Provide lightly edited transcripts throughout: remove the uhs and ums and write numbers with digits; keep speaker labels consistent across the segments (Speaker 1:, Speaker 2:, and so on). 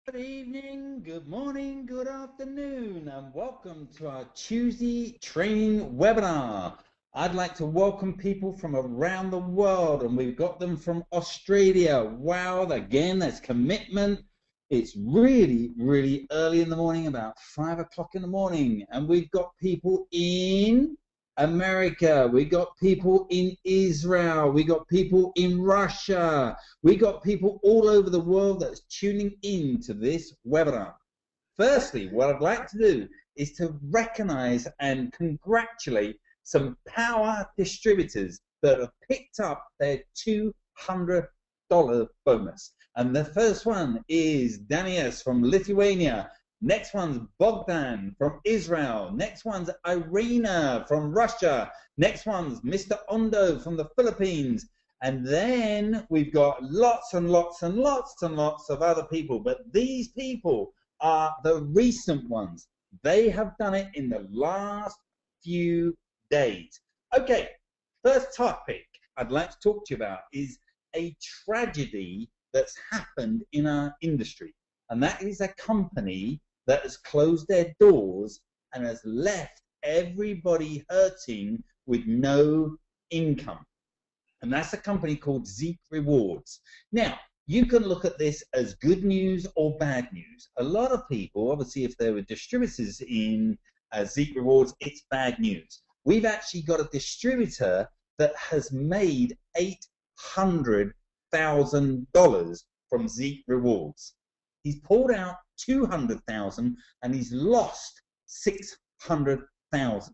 Speaker 1: Good evening, good morning, good afternoon, and welcome to our Tuesday training webinar. I'd like to welcome people from around the world, and we've got them from Australia. Wow, again, that's commitment. It's really, really early in the morning, about 5 o'clock in the morning, and we've got people in America, we got people in Israel, we got people in Russia, we got people all over the world that's tuning in to this webinar. Firstly, what I'd like to do is to recognize and congratulate some power distributors that have picked up their $200 bonus. And the first one is Danias from Lithuania. Next one's Bogdan from Israel. Next one's Irina from Russia. Next one's Mr. Ondo from the Philippines. And then we've got lots and lots and lots and lots of other people. But these people are the recent ones. They have done it in the last few days. Okay, first topic I'd like to talk to you about is a tragedy that's happened in our industry. And that is a company that has closed their doors and has left everybody hurting with no income. And that's a company called Zeek Rewards. Now, you can look at this as good news or bad news. A lot of people, obviously, if there were distributors in Zeek Rewards, it's bad news. We've actually got a distributor that has made $800,000 from Zeek Rewards. He's pulled out 200,000 and he's lost 600,000.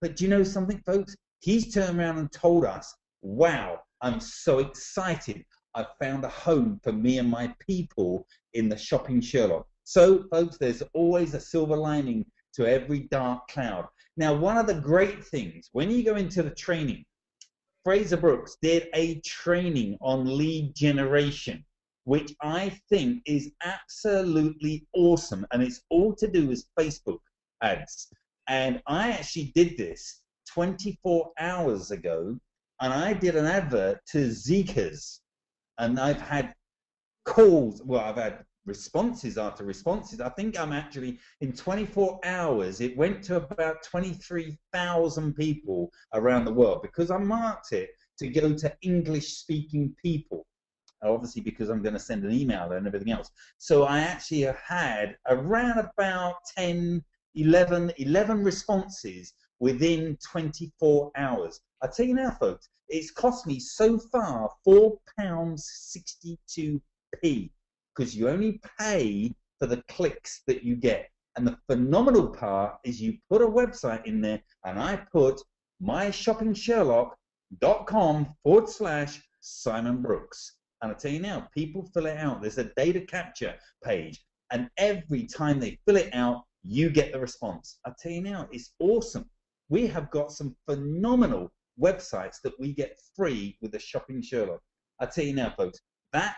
Speaker 1: But do you know something, folks? He's turned around and told us, wow, I'm so excited. I found a home for me and my people in the Shopping Sherlock. So, folks, there's always a silver lining to every dark cloud. Now, one of the great things, when you go into the training, Fraser Brooks did a training on lead generation, which I think is absolutely awesome. And it's all to do with Facebook ads. And I actually did this 24 hours ago, and I did an advert to Zeekers. And I've had calls, well, I've had responses after responses. I think I'm actually, in 24 hours, it went to about 23,000 people around the world because I marked it to go to English-speaking people. Obviously, because I'm going to send an email and everything else. So I actually had around about 11 responses within 24 hours. I tell you now, folks, it's cost me so far £4.62 because you only pay for the clicks that you get. And the phenomenal part is you put a website in there, and I put myshoppingsherlock.com/Simon Brookes. And I tell you now, people fill it out. There's a data capture page, and every time they fill it out, you get the response. I tell you now, it's awesome. We have got some phenomenal websites that we get free with the Shopping Sherlock. I tell you now, folks, that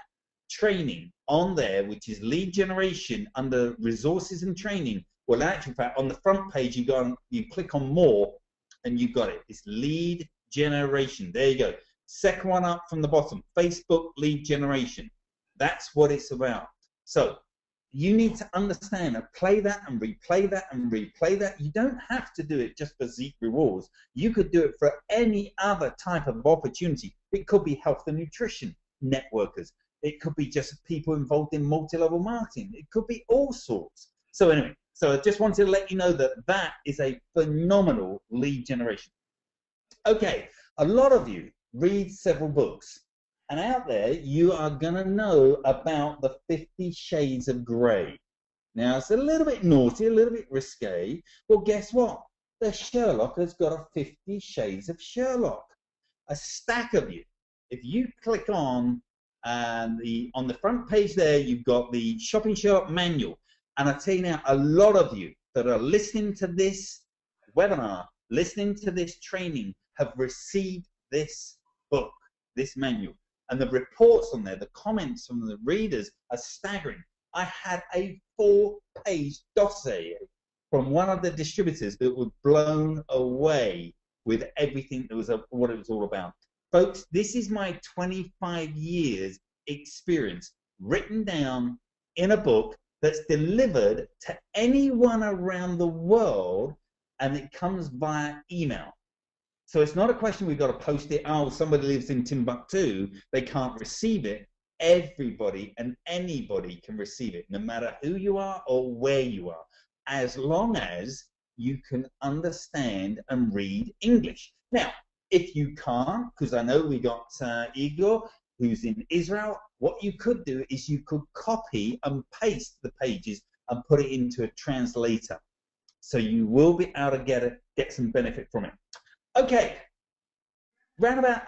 Speaker 1: training on there, which is lead generation under resources and training, well, in actual fact, on the front page, you go and you click on more, and you got it. It's lead generation. There you go. Second one up from the bottom, Facebook lead generation. That's what it's about. So you need to understand and play that and replay that and replay that. You don't have to do it just for Zeek Rewards. You could do it for any other type of opportunity. It could be health and nutrition networkers. It could be just people involved in multi-level marketing. It could be all sorts. So anyway, so I just wanted to let you know that that is a phenomenal lead generation. Okay, a lot of you read several books, and out there you are going to know about the 50 Shades of Grey. Now, it's a little bit naughty, a little bit risque. Well, guess what? The Sherlock has got a 50 Shades of Sherlock. A stack of you. If you click on the front page there, you've got the Shopping Sherlock manual. And I tell you now, a lot of you that are listening to this webinar, listening to this training, have received this book, this manual. And the reports on there, the comments from the readers are staggering. I had a 4-page dossier from one of the distributors that was blown away with everything that was what it was all about. Folks, this is my 25 years experience written down in a book that's delivered to anyone around the world, and it comes via email. So it's not a question we've got to post it. Oh, somebody lives in Timbuktu, they can't receive it. Everybody and anybody can receive it, no matter who you are or where you are, as long as you can understand and read English. Now, if you can't, because I know we got Igor, who's in Israel, what you could do is you could copy and paste the pages and put it into a translator. So you will be able to get some benefit from it. Okay, round about,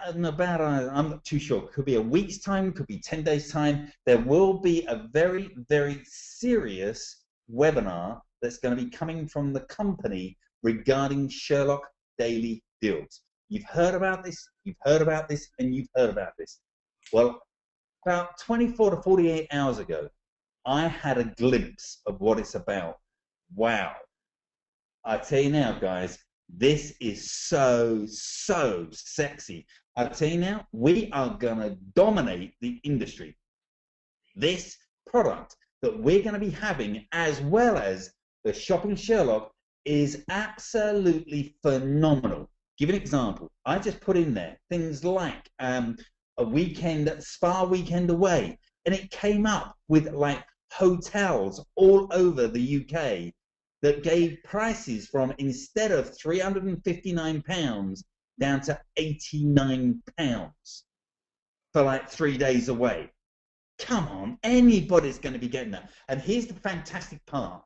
Speaker 1: I'm not too sure, could be a week's time, could be 10 days time, there will be a very, very serious webinar that's going to be coming from the company regarding Sherlock Daily Deals. You've heard about this, you've heard about this, and you've heard about this. Well, about 24 to 48 hours ago, I had a glimpse of what it's about. Wow. I tell you now, guys, this is so sexy. I tell you now, we are going to dominate the industry. This product that we're going to be having, as well as the Shopping Sherlock, is absolutely phenomenal. Give an example. I just put in there things like a weekend, spa weekend away, and it came up with like hotels all over the UK that gave prices from, instead of £359 down to £89 for like 3 days away. Come on, anybody's going to be getting that. And here's the fantastic part.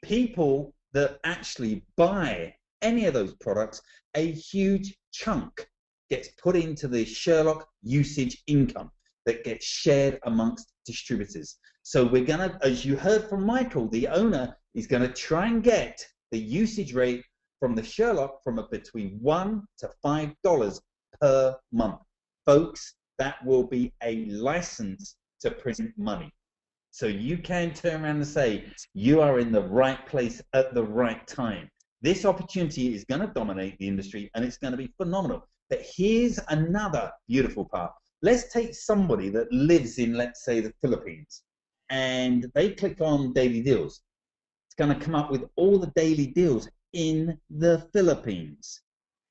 Speaker 1: People that actually buy any of those products, a huge chunk gets put into the Sherlock usage income that gets shared amongst distributors. So we're going to, as you heard from Michael, the owner is going to try and get the usage rate from the Sherlock from between $1 to $5 per month. Folks, that will be a license to print money. So you can turn around and say, you are in the right place at the right time. This opportunity is going to dominate the industry, and it's going to be phenomenal. But here's another beautiful part. Let's take somebody that lives in, let's say, the Philippines, and they click on daily deals. It's going to come up with all the daily deals in the Philippines.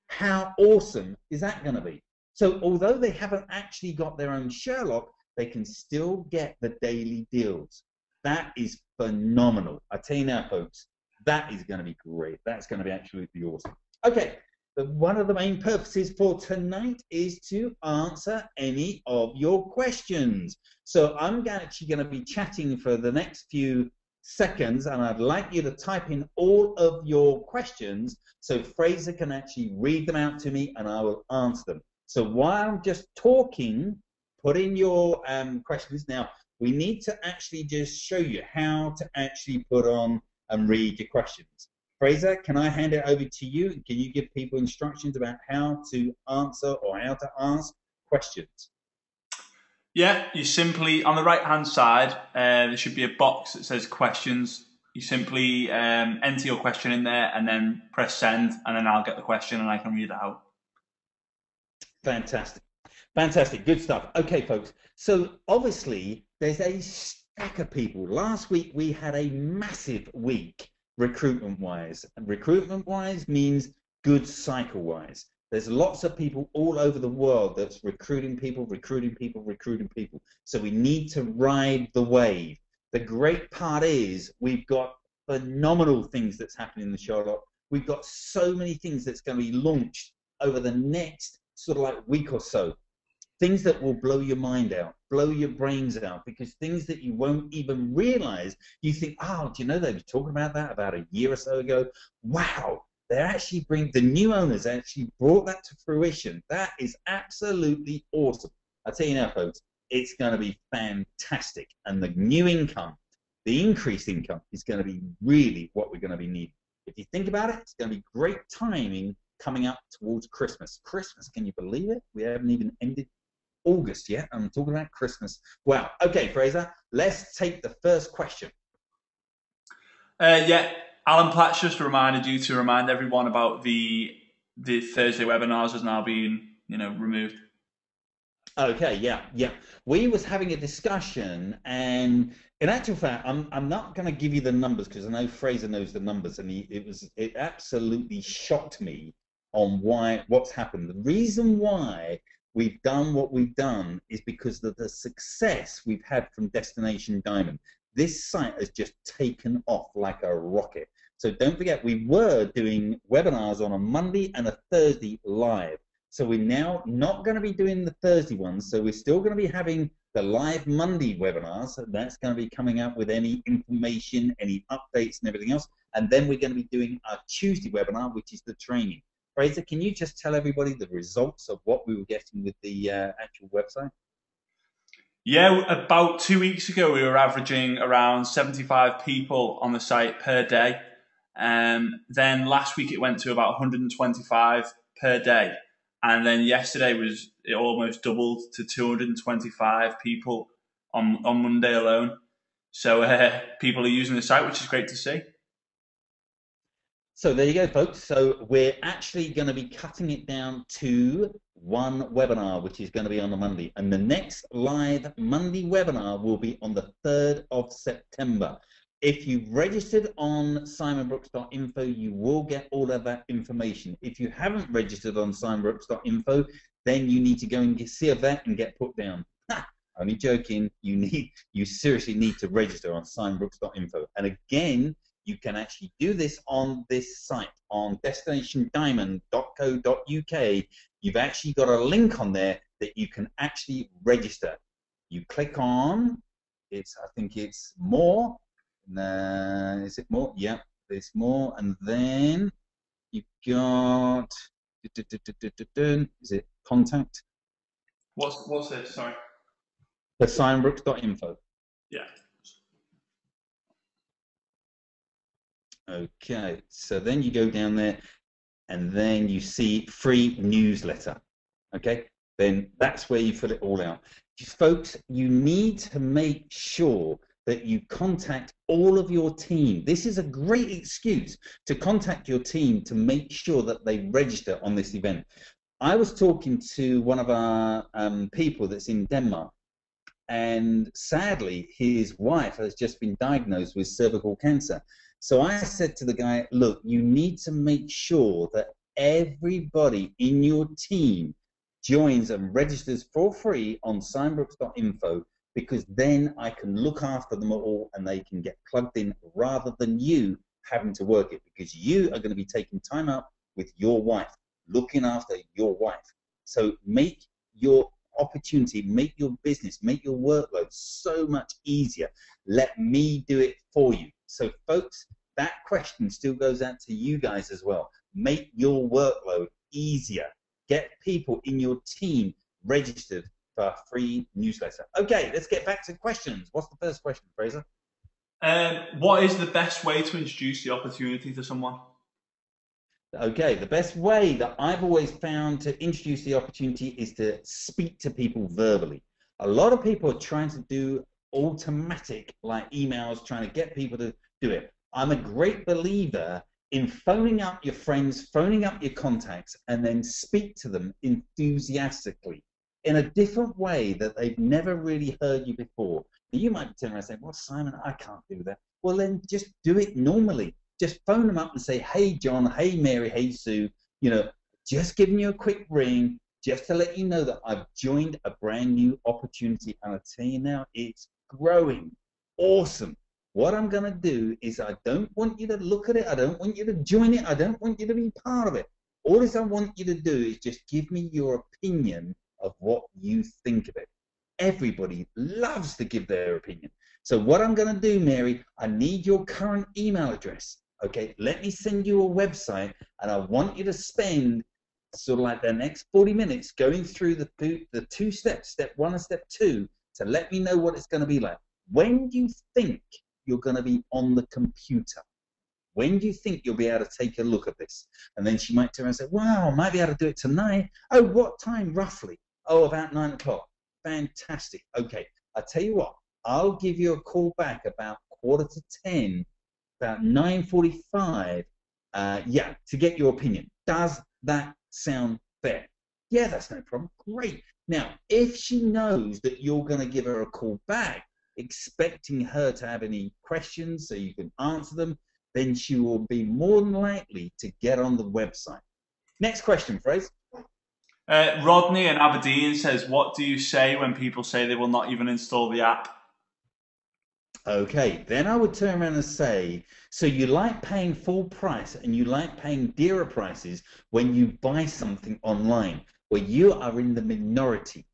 Speaker 1: How awesome is that going to be? So although they haven't actually got their own Sherlock, they can still get the daily deals. That is phenomenal. I tell you now, folks, that is going to be great. That's going to be absolutely awesome. Okay, but one of the main purposes for tonight is to answer any of your questions. So I'm actually going to be chatting for the next few seconds, and I'd like you to type in all of your questions so Fraser can actually read them out to me and I will answer them. So while I'm just talking, put in your questions. Now, we need to actually just show you how to actually put on and read your questions. Fraser, can I hand it over to you? Can you give people instructions about how to answer or how to ask questions?
Speaker 2: Yeah, you simply, on the right-hand side, there should be a box that says questions. You simply enter your question in there and then press send, and then I'll get the question and I can read it out.
Speaker 1: Fantastic. Fantastic. Good stuff. Okay, folks. So obviously, there's a stack of people. Last week, we had a massive week recruitment-wise. And recruitment-wise means good cycle-wise. There's lots of people all over the world that's recruiting people, recruiting people, recruiting people. So we need to ride the wave. The great part is we've got phenomenal things that's happening in the Sherlock. We've got so many things that's going to be launched over the next sort of like week or so. Things that will blow your mind out, blow your brains out, because things that you won't even realize, you think, oh, do you know they were talking about that about a year or so ago? Wow. They actually the new owners actually brought that to fruition. That is absolutely awesome. I tell you now, folks, it's going to be fantastic. And the new income, the increased income, is going to be really what we're going to be needing. If you think about it, it's going to be great timing coming up towards Christmas. Christmas, can you believe it? We haven't even ended August yet. I'm talking about Christmas. Wow. Okay, Fraser, let's take the first question.
Speaker 2: Yeah. Alan Platt's just reminded you to remind everyone about the Thursday webinars has now been, removed.
Speaker 1: Okay, yeah, yeah. We was having a discussion, and in actual fact, I'm not going to give you the numbers because I know Fraser knows the numbers, and it absolutely shocked me on what's happened. The reason why we've done what we've done is because of the success we've had from Destination Diamond. This site has just taken off like a rocket. So don't forget, we were doing webinars on a Monday and a Thursday live. So we're now not going to be doing the Thursday ones. So we're still going to be having the live Monday webinars. So that's going to be coming out with any information, any updates and everything else. And then we're going to be doing our Tuesday webinar, which is the training. Fraser, can you just tell everybody the results of what we were getting with the actual website?
Speaker 2: Yeah, about 2 weeks ago, we were averaging around 75 people on the site per day. Then last week, it went to about 125 per day. And then yesterday it almost doubled to 225 people on Monday alone. So people are using the site, which is great to see.
Speaker 1: So there you go, folks. So we're actually going to be cutting it down to one webinar, which is going to be on the Monday. And the next live Monday webinar will be on the 3rd of September. If you've registered on simonbrooks.info, you will get all of that information. If you haven't registered on simonbrooks.info, then you need to go and see a vet and get put down. Ha! Only joking. You seriously need to register on simonbrooks.info. And again, you can actually do this on this site, on destinationdiamond.co.uk. You've actually got a link on there that you can actually register. You click on, I think it's more. Is it more? Yeah, there's more. And then you've got, is it contact?
Speaker 2: What's this? Sorry.
Speaker 1: The simonbrooks.info.
Speaker 2: Yeah.
Speaker 1: Okay, so then you go down there and then you see free newsletter. Okay, then that's where you fill it all out. Just, folks, you need to make sure that you contact all of your team. This is a great excuse to contact your team to make sure that they register on this event. I was talking to one of our people that's in Denmark, and sadly, his wife has just been diagnosed with cervical cancer. So I said to the guy, look, you need to make sure that everybody in your team joins and registers for free on simonbrooks.info, because then I can look after them all and they can get plugged in rather than you having to work it, because you are going to be taking time out with your wife, looking after your wife. So make your opportunity, make your business, make your workload so much easier. Let me do it for you. So folks, that question still goes out to you guys as well. Make your workload easier. Get people in your team registered for a free newsletter. Okay, let's get back to questions. What's the first question, Fraser?
Speaker 2: What is the best way to introduce the opportunity to someone?
Speaker 1: Okay, the best way that I've always found to introduce the opportunity is to speak to people verbally. A lot of people are trying to do automatic, like emails, trying to get people to do it. I'm a great believer in phoning up your friends, phoning up your contacts, and then speak to them enthusiastically in a different way that they've never really heard you before. You might be turning around and say, well, Simon, I can't do that. Well, then just do it normally. Just phone them up and say, hey, John, hey, Mary, hey, Sue, you know, just giving you a quick ring just to let you know that I've joined a brand new opportunity. And I tell you now, it's growing. Awesome. What I'm going to do is I don't want you to look at it. I don't want you to join it. I don't want you to be part of it. All I want you to do is just give me your opinion of what you think of it. Everybody loves to give their opinion. So what I'm going to do, Mary, I need your current email address. Okay, let me send you a website, and I want you to spend sort of like the next 40 minutes going through the two steps, step one and step two, to let me know what it's going to be like. When do you think you're going to be on the computer? When do you think you'll be able to take a look at this? And then she might turn around and say, wow, I might be able to do it tonight. Oh, what time roughly? Oh, about 9 o'clock. Fantastic. Okay, I'll tell you what, I'll give you a call back about 9:45, about 9:45, yeah, to get your opinion. Does that sound fair? Yeah, that's no problem. Great. Now, if she knows that you're going to give her a call back, expecting her to have any questions so you can answer them, then she will be more than likely to get on the website. Next question, Fraser.
Speaker 2: Rodney in Aberdeen says, what do you say when people say they will not even install the app?
Speaker 1: Okay, then I would turn around and say, so you like paying full price and you like paying dearer prices when you buy something online, where you are in the minority.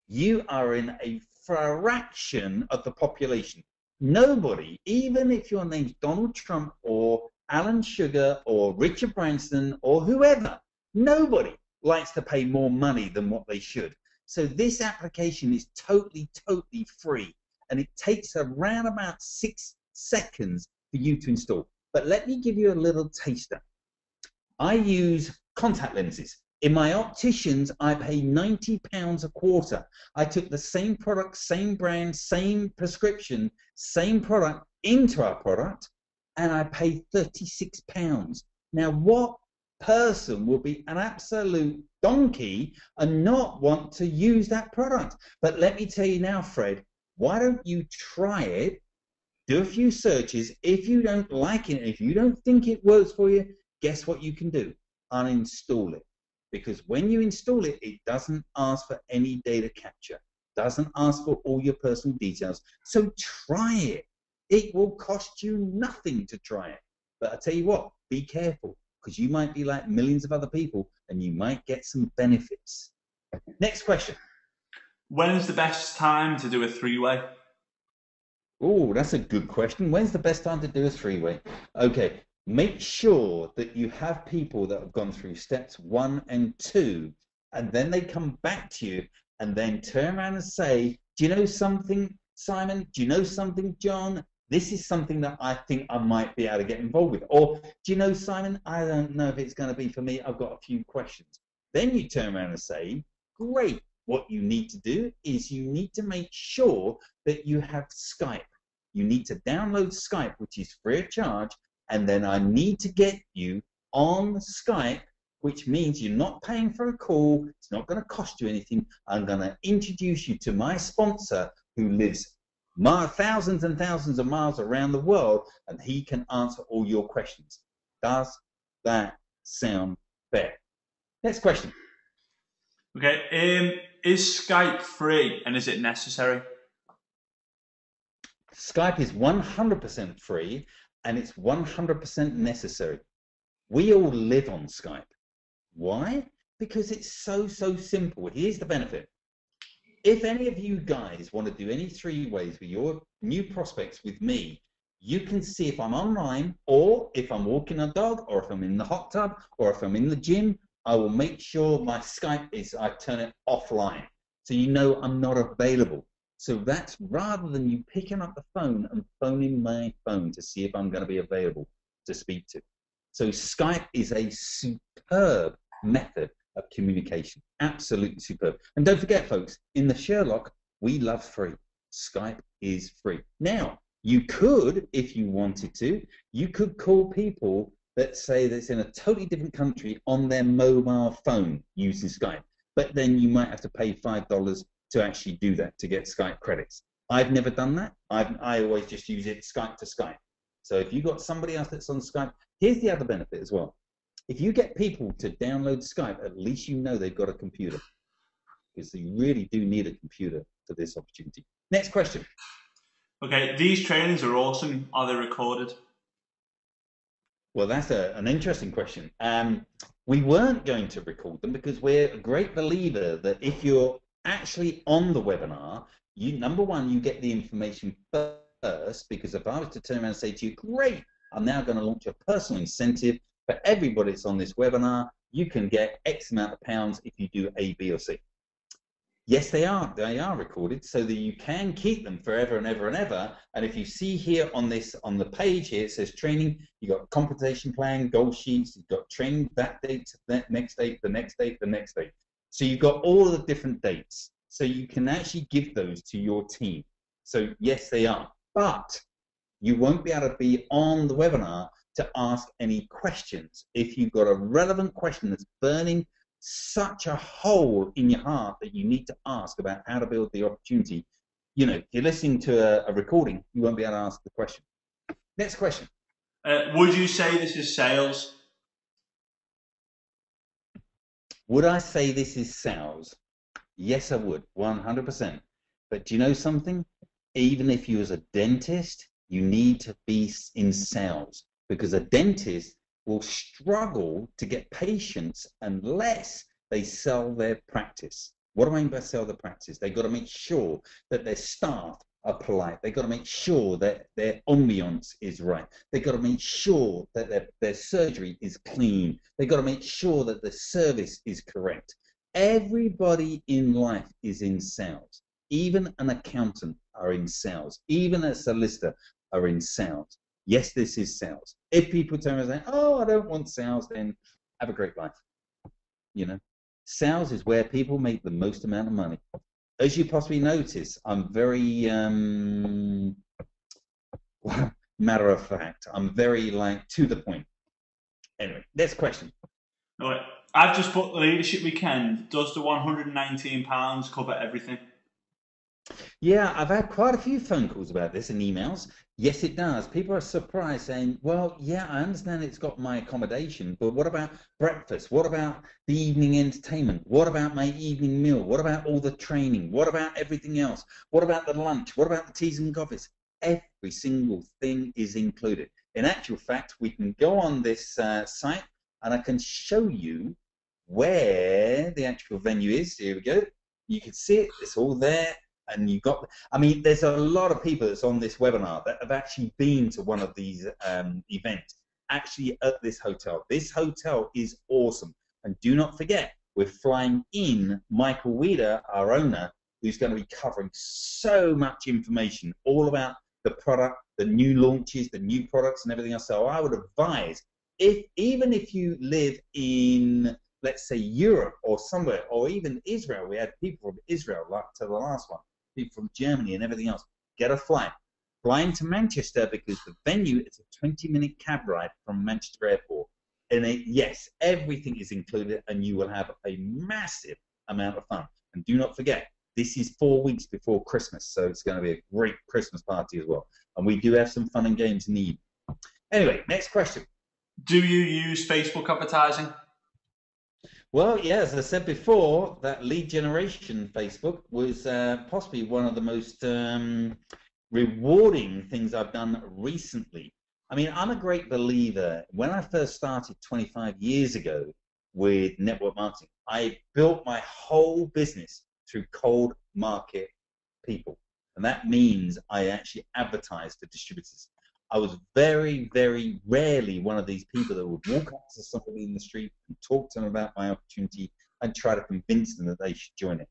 Speaker 1: You are in a fraction of the population. Nobody, even if your name's Donald Trump or Alan Sugar or Richard Branson or whoever, nobody likes to pay more money than what they should. So this application is totally free, and it takes around about 6 seconds for you to install. But let me give you a little taster. I use contact lenses. In my opticians, I pay £90 a quarter. I took the same product, same brand, same prescription, same product into our product, and I pay £36. Now, what person will be an absolute donkey and not want to use that product? But let me tell you now, Fred, why don't you try it, do a few searches. If you don't like it, if you don't think it works for you, guess what you can do? Uninstall it. Because when you install it, it doesn't ask for any data capture, doesn't ask for all your personal details. So try it. It will cost you nothing to try it. But I tell you what, be careful, because you might be like millions of other people and you might get some benefits. Next question.
Speaker 2: When is the best time to do a three-way?
Speaker 1: Oh, that's a good question. When's the best time to do a three-way? Okay, make sure that you have people that have gone through steps 1 and 2, and then they come back to you and then turn around and say, do you know something, Simon? Do you know something, John? This is something that I think I might be able to get involved with. Or, do you know, Simon, I don't know if it's going to be for me. I've got a few questions. Then you turn around and say, great. What you need to do is you need to make sure that you have Skype. You need to download Skype, which is free of charge, and then I need to get you on Skype, which means you're not paying for a call. It's not going to cost you anything. I'm going to introduce you to my sponsor who lives thousands and thousands of miles around the world, and he can answer all your questions. Does that sound fair? Next question.
Speaker 2: Okay, is Skype free and is it necessary?
Speaker 1: Skype is 100% free and it's 100% necessary. We all live on Skype. Why? Because it's so simple. Here's the benefit. If any of you guys want to do any three-ways with your new prospects with me, you can see if I'm online, or if I'm walking a dog, or if I'm in the hot tub, or if I'm in the gym. I will make sure my Skype I turn it offline, so you know I'm not available. So that's rather than you picking up the phone and phoning my phone to see if I'm going to be available to speak to. So Skype is a superb method of communication, absolutely superb. And don't forget, folks, in the Sherlock, we love free. Skype is free. Now, you could, if you wanted to, you could call people that say that's in a totally different country on their mobile phone using Skype. But then you might have to pay $5 to actually do that, to get Skype credits. I've never done that. I always just use it Skype to Skype. So if you've got somebody else that's on Skype, here's the other benefit as well. If you get people to download Skype, at least you know they've got a computer, because you really do need a computer for this opportunity. Next question.
Speaker 2: Okay, these trainings are awesome. Are they recorded?
Speaker 1: Well, that's an interesting question. We weren't going to record them because we're a great believer that if you're actually on the webinar, number one, you get the information first, because if I was to turn around and say to you, great, I'm now going to launch a personal incentive for everybody that's on this webinar, you can get X amount of pounds if you do A, B, or C. Yes, they are recorded, so that you can keep them forever and ever and ever. And if you see here on the page here, it says training, you've got compensation plan, goal sheets, you've got training, that date, that next date, the next date, the next date. So you've got all the different dates. So you can actually give those to your team. So yes, they are. But you won't be able to be on the webinar to ask any questions. If you've got a relevant question that's burning such a hole in your heart that you need to ask about how to build the opportunity. You know, if you're listening to a recording, you won't be able to ask the question. Next question.
Speaker 2: Would you say this is sales?
Speaker 1: Would I say this is sales? Yes, I would, 100%. But do you know something? Even if you was a dentist, you need to be in sales, because a dentist will struggle to get patients unless they sell their practice. What do I mean by sell the practice? They've got to make sure that their staff are polite. They've got to make sure that their ambiance is right. They've got to make sure that their surgery is clean. They've got to make sure that the service is correct. Everybody in life is in sales. Even an accountant are in sales. Even a solicitor are in sales. Yes, this is sales. If people turn around and say, oh, I don't want sales, then have a great life. You know, sales is where people make the most amount of money. As you possibly notice, I'm very matter of fact. I'm very to the point. Anyway, next question.
Speaker 2: All right. I've just put the leadership weekend. Does the £119 cover everything?
Speaker 1: Yeah, I've had quite a few phone calls about this and emails. Yes, it does. People are surprised, saying, well, yeah, I understand it's got my accommodation, but what about breakfast? What about the evening entertainment? What about my evening meal? What about all the training? What about everything else? What about the lunch? What about the teas and coffees? Every single thing is included. In actual fact, we can go on this site and I can show you where the actual venue is. Here we go. You can see it. It's all there. And you've got, I mean, there's a lot of people that's on this webinar that have actually been to one of these events, actually at this hotel. This hotel is awesome. And do not forget, we're flying in Michael Weeder, our owner, who's going to be covering so much information all about the product, the new launches, the new products and everything else. So I would advise, even if you live in, let's say, Europe or somewhere, or even Israel, we had people from Israel, like to the last one, people from Germany and everything else, get a flight. Fly into Manchester, because the venue is a 20-minute cab ride from Manchester Airport. And yes, everything is included, and you will have a massive amount of fun. And do not forget, this is 4 weeks before Christmas, so it's going to be a great Christmas party as well. And we do have some fun and games in the evening. Anyway, next question.
Speaker 2: Do you use Facebook advertising?
Speaker 1: Well, yeah, as I said before, that lead generation Facebook was possibly one of the most rewarding things I've done recently. I mean, I'm a great believer. When I first started 25 years ago with network marketing, I built my whole business through cold market people. And that means I actually advertised for distributors. I was very, very rarely one of these people that would walk up to somebody in the street and talk to them about my opportunity and try to convince them that they should join it.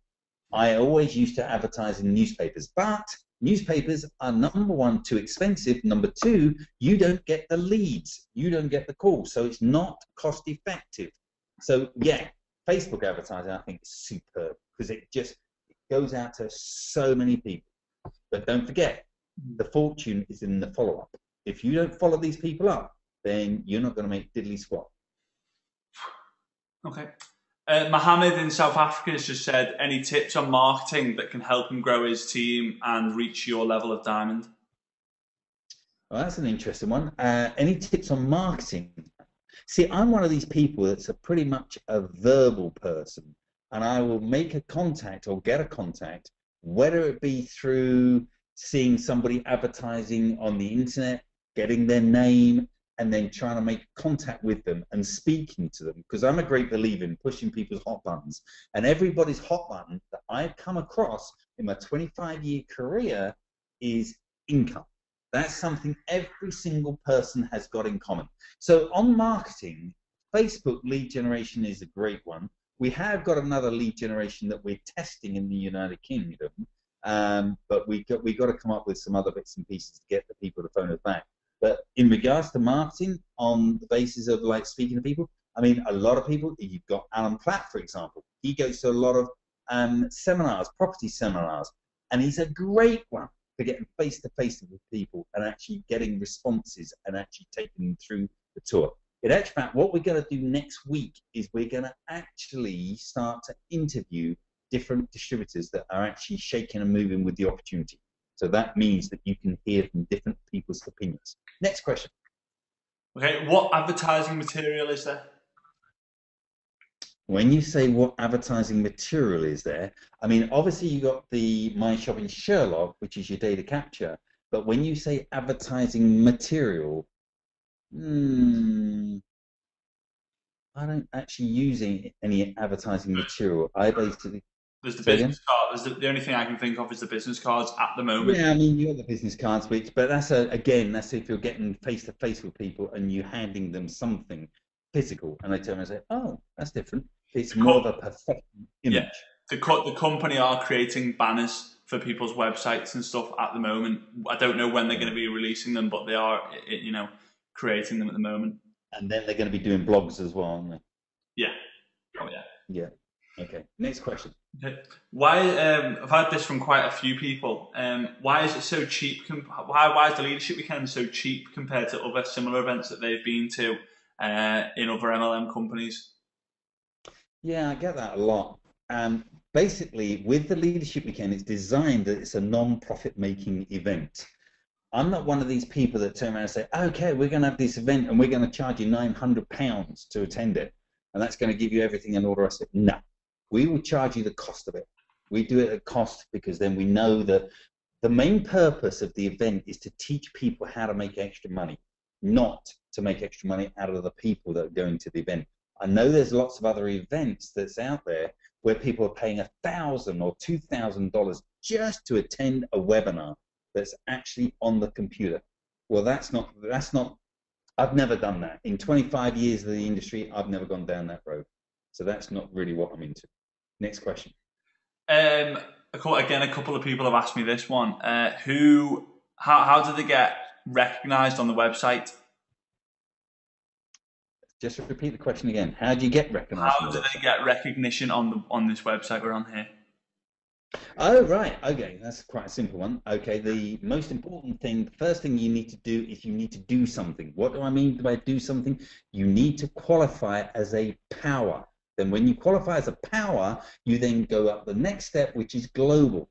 Speaker 1: I always used to advertise in newspapers, but newspapers are, number one, too expensive. Number two, you don't get the leads. You don't get the calls. So it's not cost effective. So yeah, Facebook advertising, I think, is superb, because it goes out to so many people. But don't forget, the fortune is in the follow-up. If you don't follow these people up, then you're not going to make diddly squat.
Speaker 2: Okay. Mohammed in South Africa has just said, any tips on marketing that can help him grow his team and reach your level of diamond?
Speaker 1: Well, that's an interesting one. Any tips on marketing? See, I'm one of these people that's pretty much a verbal person, and I will make a contact or get a contact, whether it be through seeing somebody advertising on the internet, getting their name, and then trying to make contact with them and speaking to them, because I'm a great believer in pushing people's hot buttons. And everybody's hot button that I've come across in my 25-year career is income. That's something every single person has got in common. So on marketing, Facebook lead generation is a great one. We have got another lead generation that we're testing in the United Kingdom, but we got to come up with some other bits and pieces to get the people to phone us back. But in regards to marketing, on the basis of like speaking to people, I mean, a lot of people, you've got Alan Platt, for example. He goes to a lot of seminars, property seminars, and he's a great one for getting face-to-face with people and actually getting responses and actually taking them through the tour. In actual fact, what we're going to do next week is we're going to actually start to interview different distributors that are actually shaking and moving with the opportunity. So that means that you can hear from different people's opinions. Next question.
Speaker 2: Okay, what advertising material is there?
Speaker 1: When you say what advertising material is there, I mean, obviously you got the My Shopping Sherlock, which is your data capture. But when you say advertising material, I don't actually use any advertising material. I basically...
Speaker 2: There's the business card. The only thing I can think of is the business cards at the moment.
Speaker 1: Yeah, I mean, you got the business cards, but that's again, that's if you're getting face to face with people and you're handing them something physical, and they turn around and say, "Oh, that's different." It's more of a perfect image.
Speaker 2: Yeah, the company are creating banners for people's websites and stuff at the moment. I don't know when they're going to be releasing them, but they are, creating them at the moment.
Speaker 1: And then they're going to be doing blogs as well, aren't they?
Speaker 2: Yeah. Oh yeah.
Speaker 1: Yeah. Okay. Next question.
Speaker 2: Okay. Why? I've had this from quite a few people. Why is it so cheap? Why is the Leadership Weekend so cheap compared to other similar events that they've been to in other MLM companies?
Speaker 1: Yeah, I get that a lot. Basically, with the Leadership Weekend, it's designed that it's a non-profit making event. I'm not one of these people that turn around and say, "Okay, we're going to have this event and we're going to charge you £900 to attend it, and that's going to give you everything and all the rest of it." No. We will charge you the cost of it. We do it at cost because then we know that the main purpose of the event is to teach people how to make extra money, not to make extra money out of the people that are going to the event. I know there's lots of other events that's out there where people are paying $1,000 or $2,000 just to attend a webinar that's actually on the computer. Well, that's not, I've never done that. In 25 years of the industry, I've never gone down that road. So that's not really what I'm into. Next question.
Speaker 2: A couple of people have asked me this one. How do they get recognised on the website?
Speaker 1: Just repeat the question again. How do you get recognised?
Speaker 2: How do they get recognition on this website we're on here?
Speaker 1: Oh, right. Okay, that's quite a simple one. Okay, the most important thing, the first thing you need to do is you need to do something. What do I mean by do something? You need to qualify as a power. Then when you qualify as a power, you then go up the next step, which is global.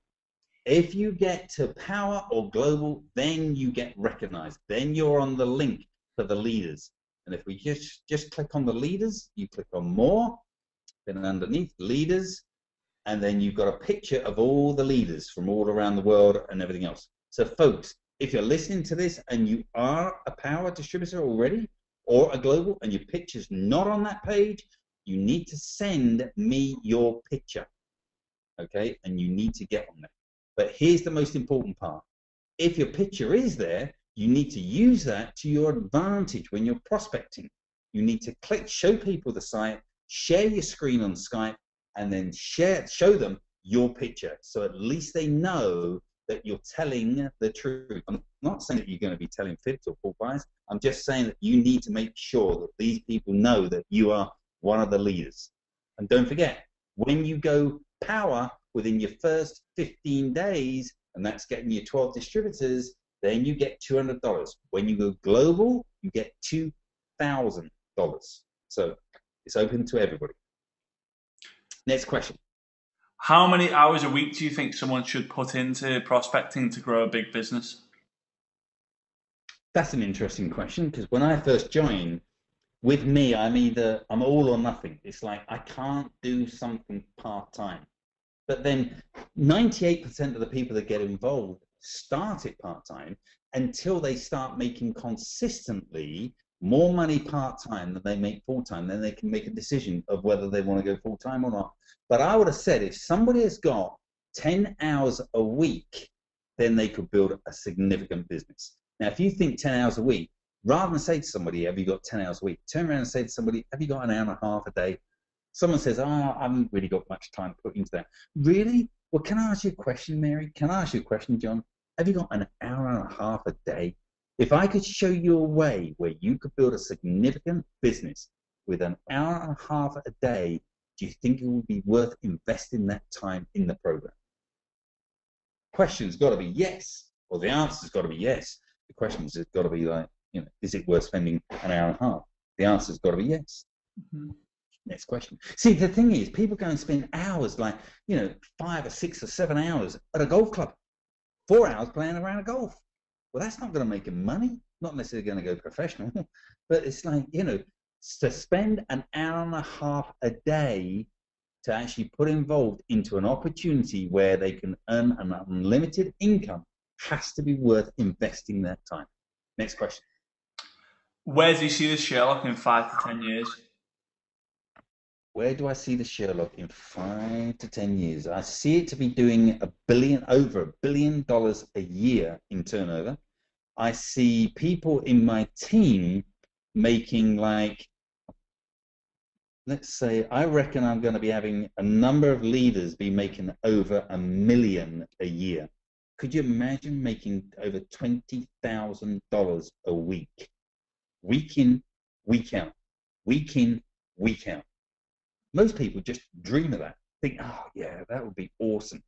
Speaker 1: If you get to power or global, then you get recognized. Then you're on the link for the leaders. And if we just click on the leaders, you click on more, then underneath leaders, and then you've got a picture of all the leaders from all around the world and everything else. So folks, if you're listening to this and you are a power distributor already or a global and your picture's not on that page, you need to send me your picture, okay? And you need to get on there. But here's the most important part. If your picture is there, you need to use that to your advantage when you're prospecting. You need to show people the site, share your screen on Skype, and then show them your picture. So at least they know that you're telling the truth. I'm not saying that you're going to be telling fibs or full lies. I'm just saying that you need to make sure that these people know that you are one of the leaders. And don't forget, when you go power within your first 15 days, and that's getting you 12 distributors, then you get $200. When you go global, you get $2,000. So it's open to everybody. Next question.
Speaker 2: How many hours a week do you think someone should put into prospecting to grow a big business?
Speaker 1: That's an interesting question, because when I first joined, with me, I'm all or nothing. It's like I can't do something part-time. But then 98% of the people that get involved start it part-time until they start making consistently more money part-time than they make full-time. Then they can make a decision of whether they want to go full-time or not. But I would have said if somebody has got 10 hours a week, then they could build a significant business. Now, if you think 10 hours a week, rather than say to somebody, have you got 10 hours a week, turn around and say to somebody, have you got an hour and a half a day? Someone says, oh, I haven't really got much time to put into that. Really? Well, can I ask you a question, Mary? Can I ask you a question, John? Have you got an hour and a half a day? If I could show you a way where you could build a significant business with an hour and a half a day, do you think it would be worth investing that time in the program? Question's got to be yes, or the answer's got to be yes. The question's got to be like, is it worth spending an hour and a half? The answer's got to be yes.
Speaker 2: Mm-hmm.
Speaker 1: Next question. See, the thing is, people go and spend hours, like, 5 or 6 or 7 hours at a golf club, 4 hours playing around a golf. Well, that's not going to make them money. Not necessarily going to go professional, but it's like, to spend an hour and a half a day to actually put involved into an opportunity where they can earn an unlimited income has to be worth investing that time. Next question.
Speaker 2: Where do you see the Sherlock in 5 to 10 years?
Speaker 1: Where do I see the Sherlock in 5 to 10 years? I see it to be doing over $1 billion a year in turnover. I see people in my team making, like, let's say, I reckon I'm going to be having a number of leaders be making over $1 million a year. Could you imagine making over $20,000 a week? Week in, week out. Week in, week out. Most people just dream of that. Think, oh yeah, that would be awesome.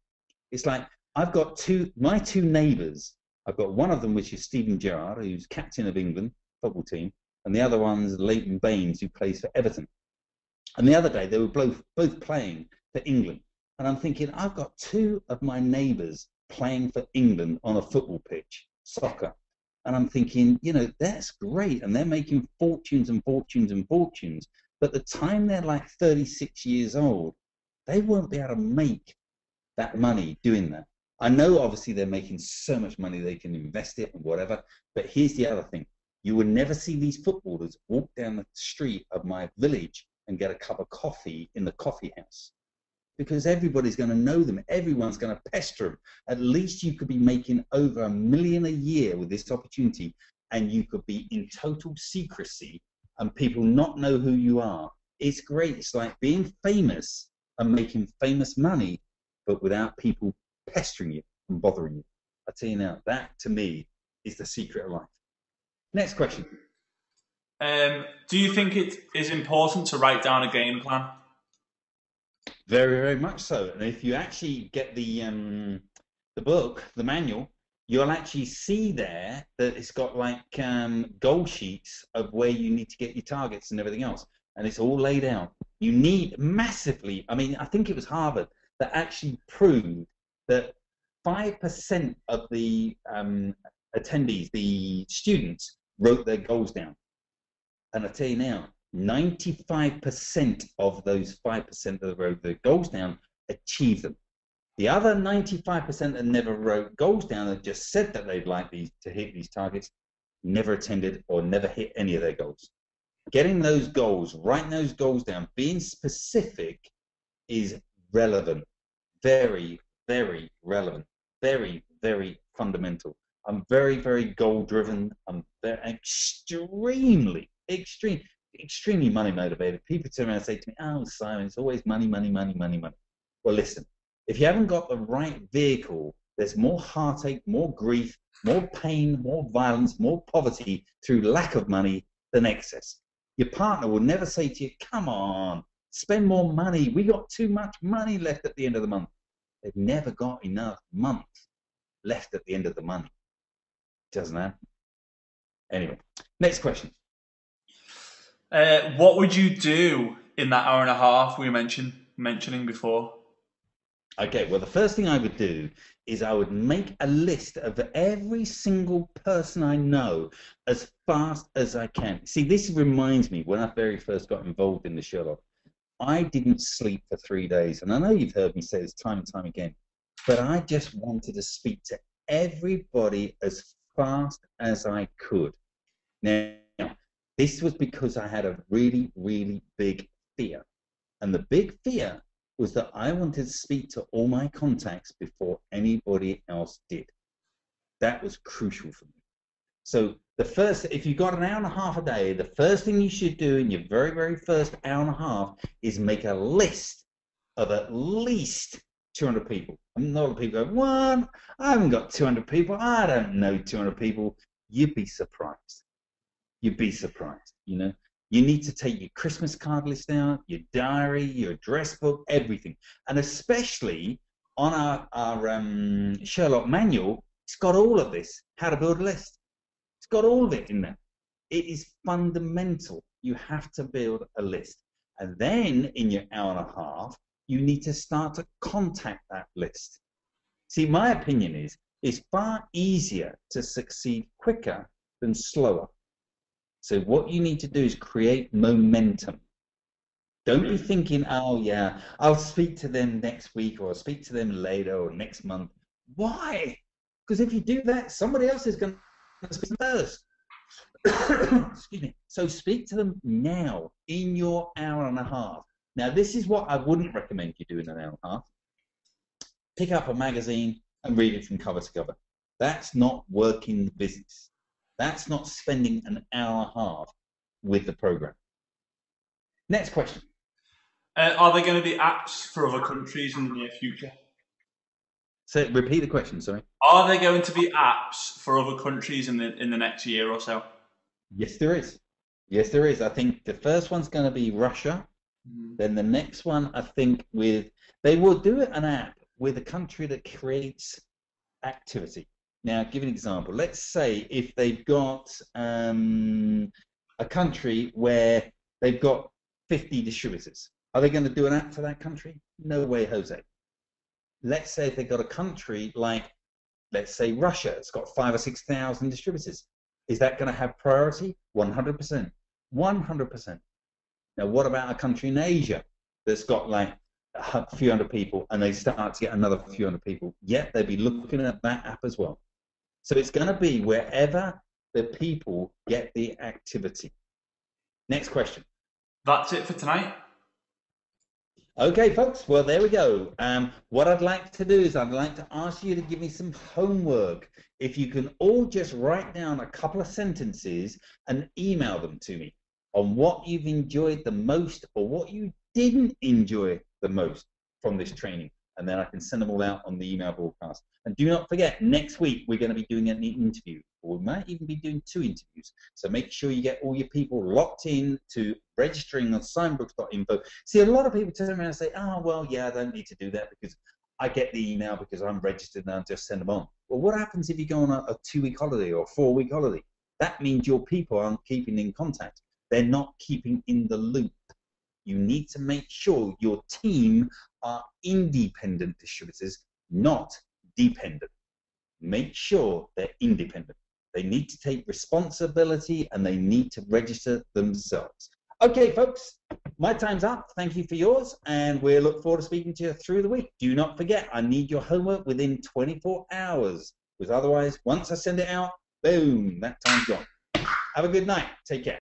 Speaker 1: It's like, I've got my two neighbours. I've got one of them, which is Stephen Gerrard, who's captain of England football team, and the other one's Leighton Baines, who plays for Everton. And the other day, they were both playing for England. And I'm thinking, I've got two of my neighbours playing for England on a football pitch, soccer. And I'm thinking, that's great. And they're making fortunes and fortunes and fortunes. But the time they're like 36 years old, they won't be able to make that money doing that. I know, obviously, they're making so much money they can invest it and whatever. But here's the other thing. You would never see these footballers walk down the street of my village and get a cup of coffee in the coffee house, because everybody's going to know them. Everyone's going to pester them. At least you could be making over $1 million a year with this opportunity, and you could be in total secrecy and people not know who you are. It's great. It's like being famous and making famous money, but without people pestering you and bothering you. I tell you now, that to me is the secret of life. Next question.
Speaker 2: Do you think it is important to write down a game plan?
Speaker 1: Very, very much so. And if you actually get the book, the manual, you'll actually see there that it's got like goal sheets of where you need to get your targets and everything else. And it's all laid out. You need massively, I mean, I think it was Harvard that actually proved that 5% of the attendees, the students, wrote their goals down. And I tell you now, 95% of those 5% that wrote their goals down achieved them. The other 95% that never wrote goals down and just said that they'd like to hit these targets, never attended or never hit any of their goals. Getting those goals, writing those goals down, being specific is relevant. Very, very relevant. Very, very fundamental. I'm very, very goal-driven. I'm very extremely money motivated. People turn around and say to me, oh, Simon, it's always money, money, money, money, money. Well, listen, if you haven't got the right vehicle, there's more heartache, more grief, more pain, more violence, more poverty through lack of money than excess. Your partner will never say to you, come on, spend more money. We got too much money left at the end of the month. They've never got enough month left at the end of the month. Doesn't happen. Anyway, next question.
Speaker 2: What would you do in that hour and a half we were mentioning before?
Speaker 1: Okay, well, the first thing I would do is I would make a list of every single person I know as fast as I can. See, this reminds me when I very first got involved in the Sherlock. I didn't sleep for 3 days, and I know you've heard me say this time and time again, but I just wanted to speak to everybody as fast as I could. Now, this was because I had a really, really big fear. And the big fear was that I wanted to speak to all my contacts before anybody else did. That was crucial for me. So if you've got an hour and a half a day, the first thing you should do in your very, very first hour and a half is make a list of at least 200 people. And a lot of people go, what? I haven't got 200 people. I don't know 200 people. You'd be surprised. You'd be surprised, you know. You need to take your Christmas card list out, your diary, your address book, everything. And especially on our Sherlock manual, it's got all of this, how to build a list. It's got all of it in there. It is fundamental. you have to build a list. And then in your hour and a half, you need to start to contact that list. See, my opinion is it's far easier to succeed quicker than slower. So what you need to do is create momentum. Don't be thinking, oh yeah, I'll speak to them next week, or I'll speak to them later, or next month. Why? Because if you do that, somebody else is going to speak first. Excuse me. So speak to them now in your hour and a half. Now, this is what I wouldn't recommend you do in an hour and a half. Pick up a magazine and read it from cover to cover. That's not working business. That's not spending an hour and a half with the program. Next question.
Speaker 2: Are there going to be apps for other countries in the near future?
Speaker 1: So repeat the question, sorry.
Speaker 2: Are there going to be apps for other countries in the next year or so?
Speaker 1: Yes, there is. Yes, there is. I think the first one's going to be Russia. Then the next one, I think, they will do an app with a country that creates activity. Now, give an example. Let's say if they've got a country where they've got 50 distributors. Are they going to do an app for that country? No way, Jose. Let's say if they've got a country like, let's say Russia, it's got 5,000 or 6,000 distributors. Is that going to have priority? 100%. 100%. Now, what about a country in Asia that's got like a few hundred people and they start to get another few hundred people? Yeah, they'll be looking at that app as well. So it's going to be wherever the people get the activity. Next question.
Speaker 2: That's it for tonight.
Speaker 1: Okay, folks, well, there we go. What I'd like to do is I'd like to ask you to give me some homework. If you can all just write down a couple of sentences and email them to me on what you've enjoyed the most or what you didn't enjoy the most from this training. And then I can send them all out on the email broadcast. And do not forget, next week we're going to be doing an interview, or we might even be doing 2 interviews. So make sure you get all your people locked in to registering on simonbrooks.info. See, a lot of people turn around and say, oh, well, yeah, I don't need to do that because I get the email because I'm registered and I'll just send them on. Well, what happens if you go on a 2-week holiday or a 4-week holiday? That means your people aren't keeping in contact. They're not keeping in the loop. You need to make sure your team are independent distributors, not dependent. Make sure they're independent. They need to take responsibility and they need to register themselves. Okay, folks, my time's up. Thank you for yours, and we look forward to speaking to you through the week. Do not forget, I need your homework within 24 hours, because otherwise, once I send it out, boom, that time's gone. Have a good night. Take care.